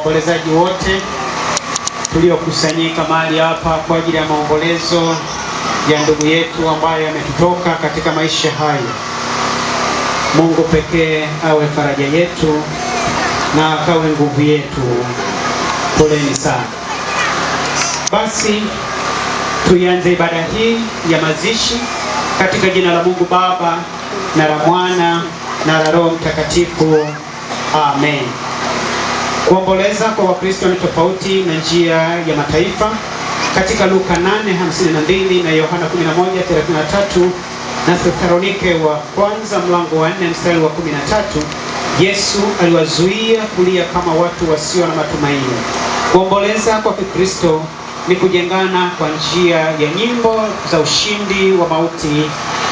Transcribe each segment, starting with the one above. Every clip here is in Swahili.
waombolezaji wote tuliokusanyika mahali hapa kwa ajili ya maombolezo ya ndugu yetu ambaye ametutoka katika maisha haya. Mungu pekee awe faraja yetu na akawe nguvu yetu. Poleni sana. Basi tuianze ibada hii ya mazishi katika jina la Mungu Baba na la Mwana na la Roho Mtakatifu. Amen. Kuomboleza kwa Wakristo ni tofauti na njia ya mataifa. Katika Luka 8:52 na Yohana 11:33 na Thesalonike wa kwanza mlango wa 4 mstari wa 13, Yesu aliwazuia kulia kama watu wasio na matumaini. Kuomboleza kwa Kikristo ni kujengana kwa njia ya nyimbo za ushindi wa mauti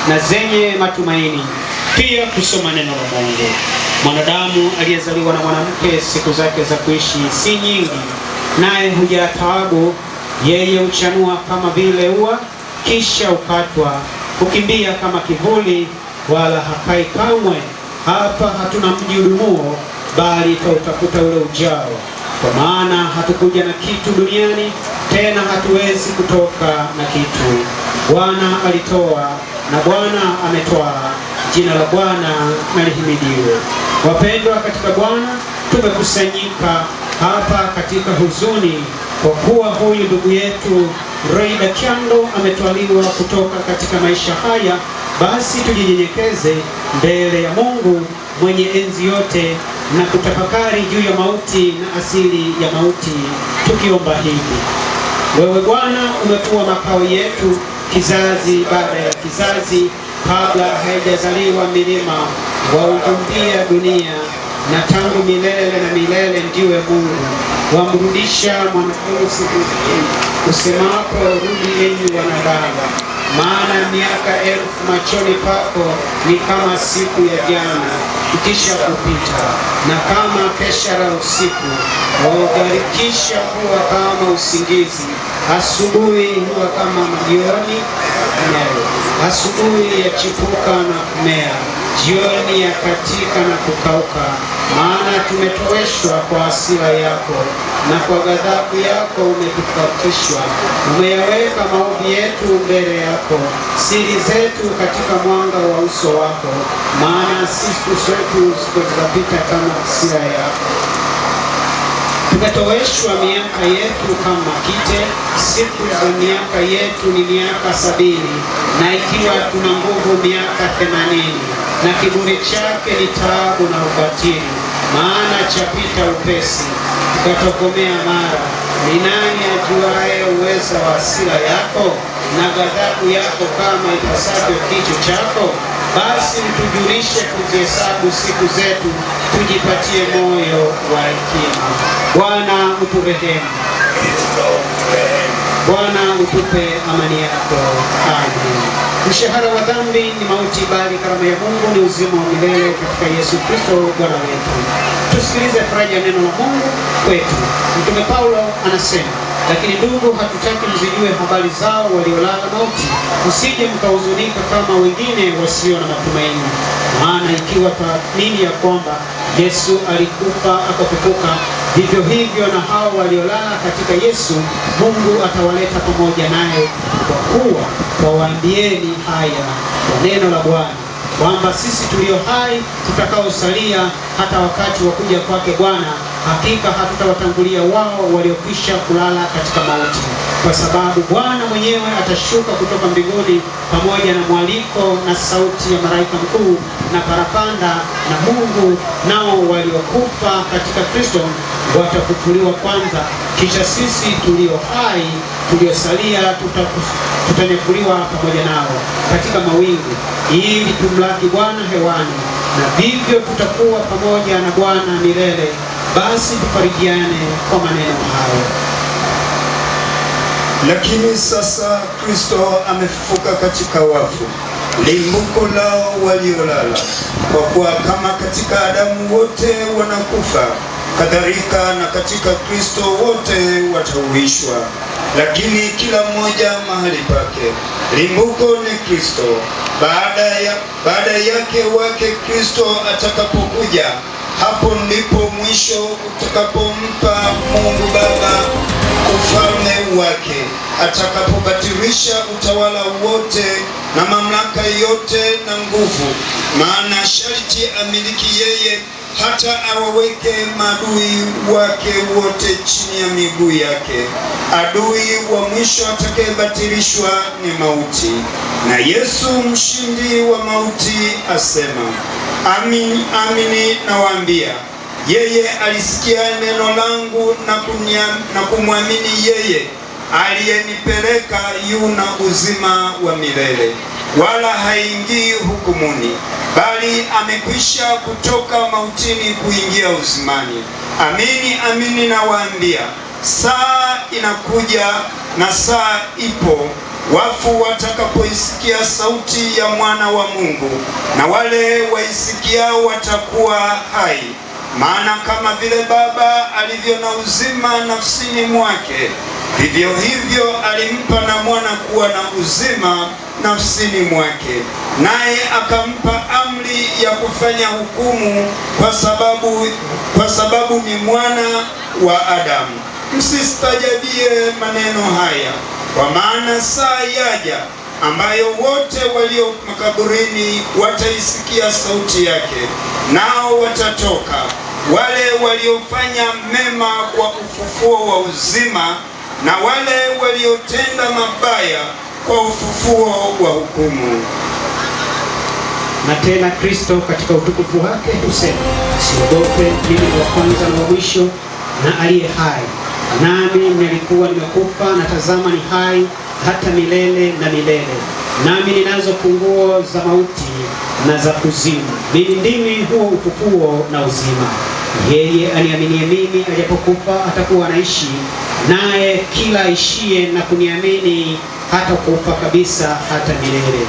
na zenye matumaini. Pia kusoma neno la Mungu. Mwanadamu aliyezaliwa na mwanamke siku zake za kuishi si nyingi, naye hujaa taabu. Yeye huchanua kama vile ua, kisha ukatwa, hukimbia kama kivuli, wala hakai kamwe. Hapa hatuna mji udumuo, bali tutautafuta ule ujao. Kwa maana hatukuja na kitu duniani, tena hatuwezi kutoka na kitu. Bwana alitoa na Bwana ametwaa, jina la Bwana na lihimidiwe. Wapendwa katika Bwana, tumekusanyika hapa katika huzuni kwa kuwa huyu ndugu yetu Reida Kyando ametwaliwa kutoka katika maisha haya. Basi tujinyenyekeze mbele ya Mungu mwenye enzi yote na kutafakari juu ya mauti na asili ya mauti, tukiomba hivi: wewe Bwana umekuwa makao yetu kizazi baada ya kizazi, kabla haijazaliwa milima waumbia dunia, na tangu milele na milele ndiwe Mungu. Wamrudisha mwanadamu siku usemapo, rudi enyi wanadamu, maana miaka 1000 machoni pako ni kama siku ya jana ikisha kupita, na kama kesha la usiku. Waugarikisha huwa kama usingizi, asubuhi huwa kama jioni, asubuhi yachipuka na kumea, jioni ya katika na kukauka. Maana tumetoweshwa kwa hasira yako, na kwa ghadhabu yako umetufatishwa. Umeyaweka maovu yetu mbele yako, siri zetu katika mwanga wa uso wako. Maana siku zetu zitapita kama hasira yako. Tumetoweshwa miaka yetu kama kite, siku za miaka yetu ni miaka 70, na ikiwa tuna nguvu miaka 80, na kiburi chake ni taabu na ubatili. Maana chapita upesi, tukatokomea mara. Ni nani ajuaye uweza wa hasira yako na ghadhabu yako kama ipasavyo kichwa chako? Basi tujulishe kuzihesabu siku zetu, tujipatie moyo wa hekima. Bwana uturehemu. Bwana utupe amani yako. Amen. Mshahara wa dhambi ni mauti, bali karama ya Mungu ni uzima wa milele katika Yesu Kristo Bwana wetu. Tusikilize faraja ya neno la Mungu kwetu. Mtume Paulo anasema, lakini ndugu, hatutaki mzijue habari zao waliolala mauti, msije mkahuzunika kama wengine wasio na matumaini. Maana ikiwa tuamini ya kwamba Yesu alikufa akafufuka, vivyo hivyo na hao waliolala katika Yesu Mungu atawaleta pamoja naye. Kwa kuwa twawaambieni haya kwa neno la Bwana, kwamba sisi tulio hai tutakaosalia hata wakati wa kuja kwake Bwana, hakika hatutawatangulia wao waliokwisha kulala katika mauti. Kwa sababu Bwana mwenyewe atashuka kutoka mbinguni pamoja na mwaliko na sauti ya malaika mkuu na parapanda na Mungu, nao waliokufa katika Kristo watafufuliwa kwanza. Kisha sisi tulio hai tuliosalia tutanyakuliwa pamoja nao katika mawingu, ili tumlaki Bwana hewani, na vivyo tutakuwa pamoja na Bwana milele. Basi tufarijiane kwa maneno hayo. Lakini sasa Kristo amefufuka katika wafu, limbuko lao waliolala. Kwa kuwa kama katika Adamu wote wanakufa, kadhalika na katika Kristo wote watahuishwa. Lakini kila mmoja mahali pake. Limbuko ni Kristo. Baada yake wake Kristo atakapokuja, Hapo ndipo mwisho utakapompa Mungu Baba ufalme wake, atakapobatilisha utawala wote na mamlaka yote na nguvu. Maana sharti amiliki yeye, hata awaweke maadui wake wote chini ya miguu yake. Adui wa mwisho atakayebatilishwa ni mauti. Na Yesu mshindi wa mauti asema, Amin, amini nawaambia, yeye alisikia neno langu na kumwamini yeye aliyenipeleka yuna uzima wa milele, wala haingii hukumuni, bali amekwisha kutoka mautini kuingia uzimani. Amini, amini nawaambia, saa inakuja na saa ipo, wafu watakapoisikia sauti ya Mwana wa Mungu, na wale waisikiao watakuwa hai. Maana kama vile Baba alivyo na uzima nafsini mwake, vivyo hivyo alimpa na Mwana kuwa na uzima nafsini mwake. Naye akampa amri ya kufanya hukumu, kwa sababu ni mwana wa Adamu. Msistajabie maneno haya, kwa maana saa yaja ambayo wote walio makaburini wataisikia sauti yake, nao watatoka, wale waliofanya mema kwa ufufuo wa uzima, na wale waliotenda mabaya kwa ufufuo wa hukumu. Na tena Kristo katika utukufu wake husema, siogope, mimi ni wa kwanza na wa mwisho na aliye hai. Nami nilikuwa nimekufa, na tazama ni hai hata milele na milele. Nami ninazo funguo za mauti na za kuzimu. Mimi ndimi huo ufufuo na uzima. Yeye aniaminie mimi, ajapokufa atakuwa anaishi, naye kila aishiye na kuniamini hata kufa kabisa hata milele.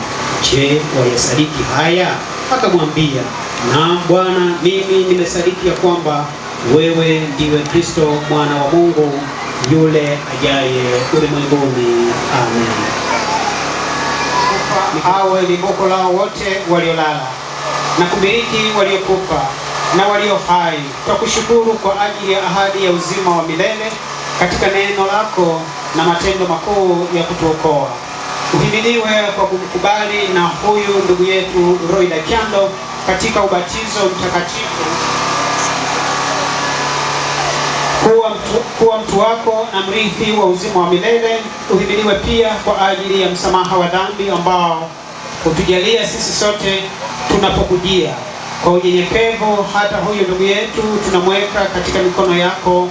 Je, wayasadiki haya? Akamwambia, naam Bwana, mimi nimesadiki ya kwamba wewe ndiwe Kristo mwana wa Mungu, yule ajaye ulimwenguni. Amen. Awe limbuko lao wote waliolala na kumiliki waliokufa na walio hai. Twakushukuru kwa ajili ya ahadi ya uzima wa milele katika neno lako na matendo makuu ya kutuokoa. Uhimidiwe kwa kumkubali na huyu ndugu yetu Roida Kyando katika ubatizo mtakatifu kuwa mtu wako na mrithi wa uzima wa milele. Uhimidiwe pia kwa ajili ya msamaha wa dhambi ambao hutujalia sisi sote tunapokujia kwa unyenyekevu. Hata huyu ndugu yetu tunamweka katika mikono yako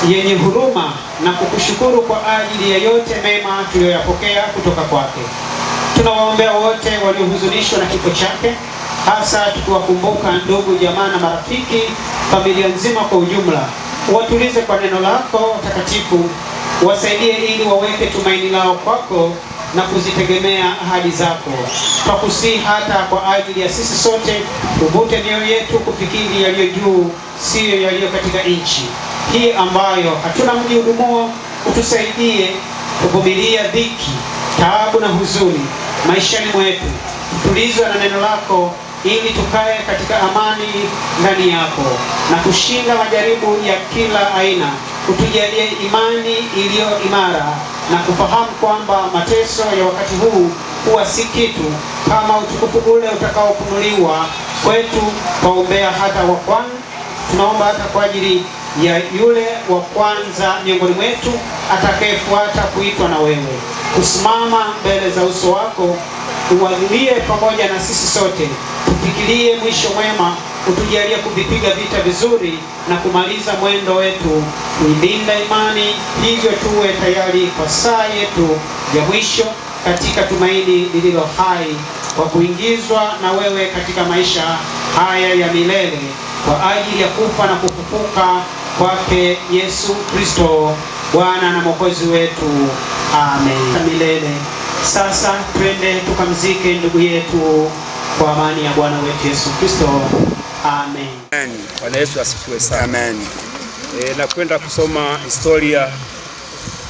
yenye huruma na kukushukuru kwa ajili ya yote mema tuliyoyapokea kutoka kwake. Tunawaombea wote waliohuzunishwa na kifo chake, hasa tukiwakumbuka ndugu, jamaa na marafiki, familia nzima kwa ujumla. Watulize kwa neno lako takatifu, wasaidie ili waweke tumaini lao kwako na kuzitegemea ahadi zako. Twakusihi hata kwa ajili ya sisi sote, tuvute mioyo yetu kufikiri yaliyo juu, siyo yaliyo katika nchi hii ambayo hatuna mji udumuo. Utusaidie kuvumilia dhiki, taabu na huzuni maishani mwetu, tutulizwe na neno lako ili tukae katika amani ndani yako na kushinda majaribu ya kila aina. Utujalie imani iliyo imara na kufahamu kwamba mateso ya wakati huu huwa si kitu kama utukufu ule utakaofunuliwa kwetu. Tunaombea hata tunaomba hata kwa ajili ya yule wa kwanza miongoni mwetu atakayefuata kuitwa na wewe kusimama mbele za uso wako. Uwalie pamoja na sisi sote, tufikirie mwisho mwema. Utujalie kuvipiga vita vizuri na kumaliza mwendo wetu, kuilinda imani, hivyo tuwe tayari kwa saa yetu ya mwisho katika tumaini lililo hai, kwa kuingizwa na wewe katika maisha haya ya milele kwa ajili ya kufa na kufufuka kwake Yesu Kristo Bwana na Mwokozi wetu. Amen. Milele. Sasa twende tukamzike ndugu yetu kwa amani ya Bwana wetu Yesu Kristo. Amen. Bwana Yesu asifiwe sana. Amen. Nakwenda kusoma historia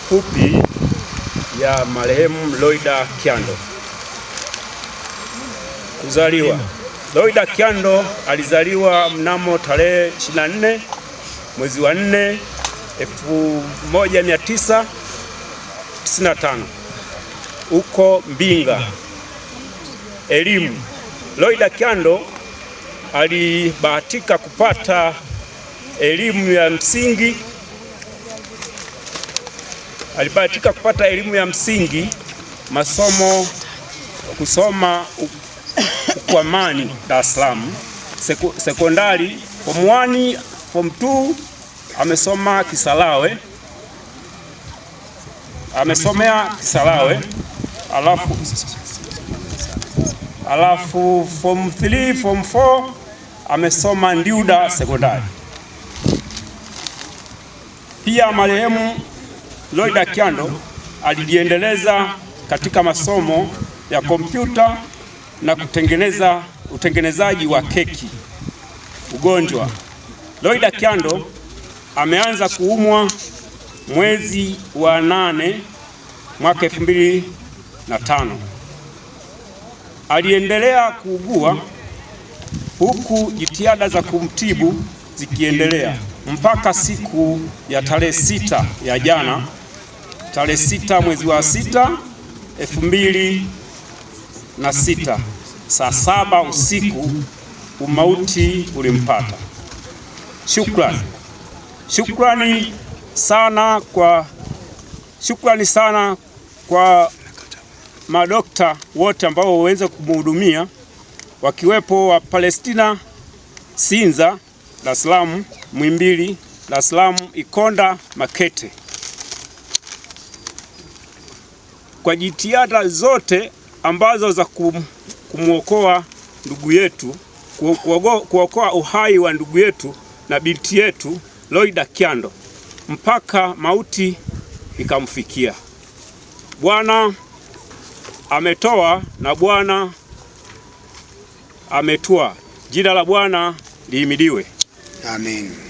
fupi ya marehemu Roida Kyando. Kuzaliwa Loida Kyando alizaliwa mnamo tarehe 24 mwezi wa 4 1995 huko Mbinga. Elimu. Loida Kyando alibahatika kupata elimu ya msingi. Masomo kusoma Ukwamani, Dar es Salaam. Sekondari form 1, form 2 amesoma Kisarawe. Alafu form 3, form 4 amesoma Ndiuda Sekondari. Pia marehemu Loida Kyando alijiendeleza katika masomo ya kompyuta na utengenezaji wa keki. Ugonjwa. Loida Kyando ameanza kuumwa mwezi wa 8 mwaka 2005. Aliendelea kuugua huku jitihada za kumtibu zikiendelea mpaka siku ya tarehe 6 ya jana, tarehe 6 mwezi wa 6 2006, saa 7 usiku umauti ulimpata. Shukrani sana kwa madokta wote ambao waweza kumhudumia, wakiwepo wa Palestina Sinza, Dar es Salaam, Muhimbili, Dar es Salaam, Ikonda, Makete, kwa jitihada zote ambazo za kumwokoa ndugu yetu, kuokoa uhai wa ndugu yetu na binti yetu Loida Kyando mpaka mauti ikamfikia. Bwana ametoa na Bwana ametwaa. Jina la Bwana lihimidiwe. Amen.